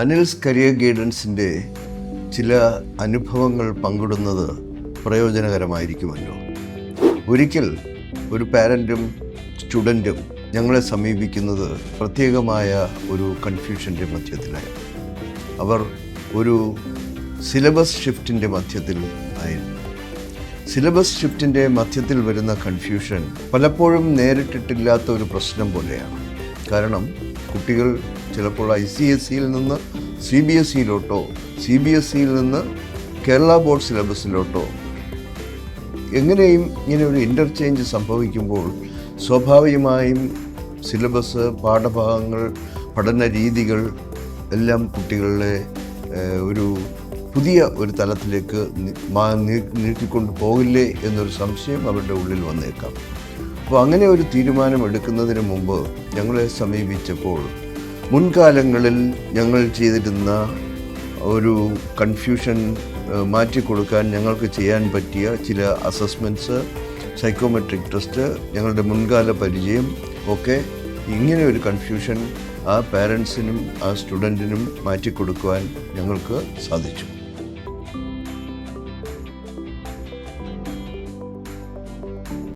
Anil's career ഗൈഡൻസിൻ്റെ ചില അനുഭവങ്ങൾ പങ്കിടുന്നത് പ്രയോജനകരമായിരിക്കുമല്ലോ. ഒരിക്കൽ ഒരു പാരൻറ്റും സ്റ്റുഡൻറ്റും ഞങ്ങളെ സമീപിക്കുന്നത് പ്രത്യേകമായ ഒരു കൺഫ്യൂഷൻ്റെ മധ്യത്തിലായിരുന്നു. അവർ ഒരു സിലബസ് ഷിഫ്റ്റിൻ്റെ മധ്യത്തിൽ ആയിരുന്നു. സിലബസ് ഷിഫ്റ്റിൻ്റെ മധ്യത്തിൽ വരുന്ന കൺഫ്യൂഷൻ പലപ്പോഴും നേരിട്ടിട്ടില്ലാത്ത ഒരു പ്രശ്നം പോലെയാണ്. കാരണം കുട്ടികൾ ചിലപ്പോൾ ICSEയിൽ നിന്ന് CBSEയിലോട്ടോ CBSEയിൽ നിന്ന് കേരള ബോർഡ് സിലബസിലോട്ടോ എങ്ങനെയും ഇങ്ങനെ ഒരു ഇൻ്റർചേഞ്ച് സംഭവിക്കുമ്പോൾ സ്വാഭാവികമായും സിലബസ്, പാഠഭാഗങ്ങൾ, പഠന രീതികൾ എല്ലാം കുട്ടികളെ ഒരു പുതിയ ഒരു തലത്തിലേക്ക് നീട്ടിക്കൊണ്ട് പോകില്ലേ എന്നൊരു സംശയം അവരുടെ ഉള്ളിൽ വന്നേക്കാം. അപ്പോൾ അങ്ങനെ ഒരു തീരുമാനം എടുക്കുന്നതിന് മുമ്പ് ഞങ്ങളെ സമീപിച്ചപ്പോൾ മുൻകാലങ്ങളിൽ ഞങ്ങൾ ചെയ്തിരുന്ന ഒരു കൺഫ്യൂഷൻ മാറ്റിക്കൊടുക്കാൻ ഞങ്ങൾക്ക് ചെയ്യാൻ പറ്റിയ ചില അസസ്മെൻറ്റ്സ്, സൈക്കോമെട്രിക് ടെസ്റ്റ്, ഞങ്ങളുടെ മുൻകാല പരിചയം ഒക്കെ ഇങ്ങനെ ഒരു കൺഫ്യൂഷൻ ആ പാരൻസിനും ആ സ്റ്റുഡൻറ്റിനും മാറ്റിക്കൊടുക്കുവാൻ ഞങ്ങൾക്ക് സാധിച്ചു.